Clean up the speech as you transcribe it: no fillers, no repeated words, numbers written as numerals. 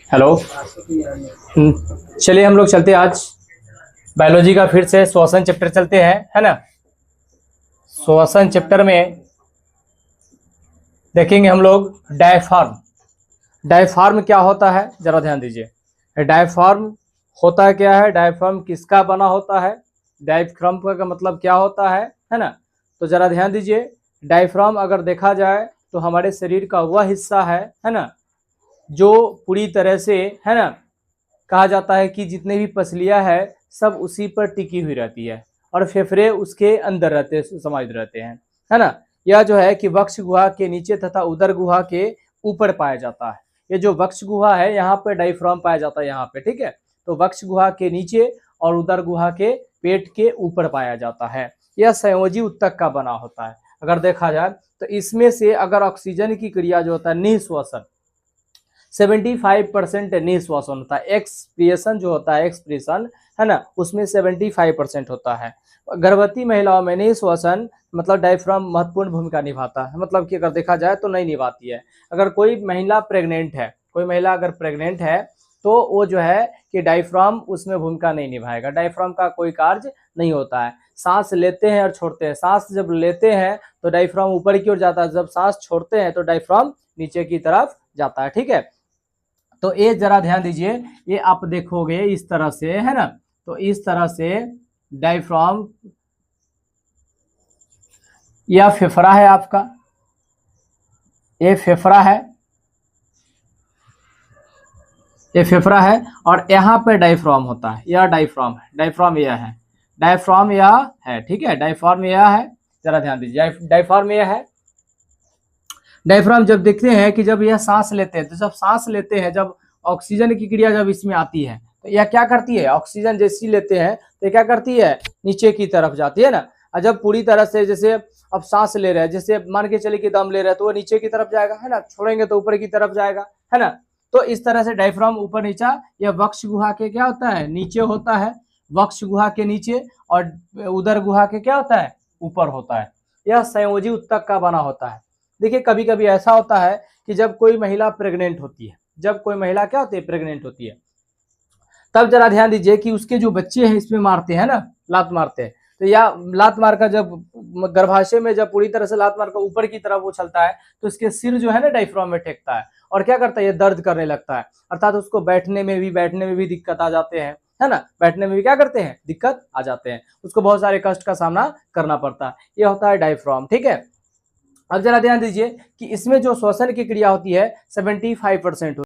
Hello. चलिए हम लोग चलते हैं आज बायोलॉजी का फिर से श्वसन चैप्टर चलते हैं, है ना। श्वसन चैप्टर में देखेंगे हम लोग डायफ्राम। डायफ्राम क्या होता है जरा ध्यान दीजिए। डायफ्राम होता क्या है, डायफ्राम किसका बना होता है, डायफ्राम का मतलब क्या होता है ना। तो जरा ध्यान दीजिए, डायफ्राम अगर देखा जाए तो हमारे शरीर का वह हिस्सा है ना, जो पूरी तरह से, है ना, कहा जाता है कि जितने भी पसलियां है सब उसी पर टिकी हुई रहती है और फेफड़े उसके अंदर रहते समाहित रहते हैं, है ना। यह जो है कि वक्ष गुहा के नीचे तथा उदर गुहा के ऊपर पाया जाता है। ये जो वक्ष गुहा है यहाँ पे डायफ्राम पाया जाता है यहाँ पे, ठीक है। तो वक्ष गुहा के नीचे और उदर गुहा के पेट के ऊपर पाया जाता है। यह संयोजी उत्तक का बना होता है। अगर देखा जाए तो इसमें से अगर ऑक्सीजन की क्रिया जो होता है निःश्वसन 75% निःश्वासन होता है। एक्सप्रेशन जो होता है, एक्सप्रेशन है ना, उसमें 75% होता है। गर्भवती महिलाओं में निःश्वासन मतलब डायफ्राम महत्वपूर्ण भूमिका निभाता है। मतलब कि अगर देखा जाए तो नहीं निभाती है। अगर कोई महिला प्रेग्नेंट है, कोई महिला अगर प्रेग्नेंट है तो वो जो है कि डायफ्राम उसमें भूमिका नहीं निभाएगा। डायफ्राम का कोई कार्य नहीं होता है। सांस लेते हैं और छोड़ते हैं। सांस जब लेते हैं तो डायफ्राम ऊपर की ओर जाता है, जब सांस छोड़ते हैं तो डायफ्राम नीचे की तरफ जाता है, ठीक है। तो ये जरा ध्यान दीजिए, ये आप देखोगे इस तरह से, है ना। तो इस तरह से डायफ्राम, यह फेफड़ा है आपका, ये फेफड़ा है, ये फेफड़ा है और यहाँ पे डायफ्राम होता है। यह डायफ्राम है, डायफ्राम यह है, डायफ्राम यह है, ठीक है। डायफ्राम यह है, जरा ध्यान दीजिए, डायफ्राम यह है। डायफ्राम जब देखते हैं कि जब यह सांस लेते हैं, तो जब सांस लेते हैं, जब ऑक्सीजन की क्रिया जब इसमें आती है तो यह क्या करती है, ऑक्सीजन जैसी लेते हैं तो क्या करती है, नीचे की तरफ जाती है ना। और जब पूरी तरह से, जैसे अब सांस ले रहे हैं, जैसे मान के चले कि दम ले रहे हैं तो वो नीचे की तरफ जाएगा, है ना, छोड़ेंगे तो ऊपर की तरफ जाएगा, है ना। तो इस तरह से डायफ्राम ऊपर नीचा, यह वक्ष गुहा के क्या होता है, नीचे होता है, वक्ष गुहा के नीचे, और उदर गुहा के क्या होता है, ऊपर होता है। यह संयोजी उत्तक का बना होता है। देखिए कभी कभी ऐसा होता है कि जब कोई महिला प्रेग्नेंट होती है, जब कोई महिला क्या होती है, प्रेग्नेंट होती है, तब जरा ध्यान दीजिए कि उसके जो बच्चे हैं इसमें मारते हैं ना, लात मारते हैं। तो या लात मार कर जब गर्भाशय में जब पूरी तरह से लात मार कर ऊपर की तरफ वो चलता है तो इसके सिर जो है ना डायफ्राम में टेकता है और क्या करता है, ये दर्द करने लगता है। अर्थात उसको बैठने में भी दिक्कत आ जाते हैं, है ना। बैठने में भी क्या करते हैं, दिक्कत आ जाते हैं, उसको बहुत सारे कष्ट का सामना करना पड़ता है। ये होता है डायफ्राम, ठीक है। अब जरा ध्यान दीजिए कि इसमें जो श्वसन की क्रिया होती है 75%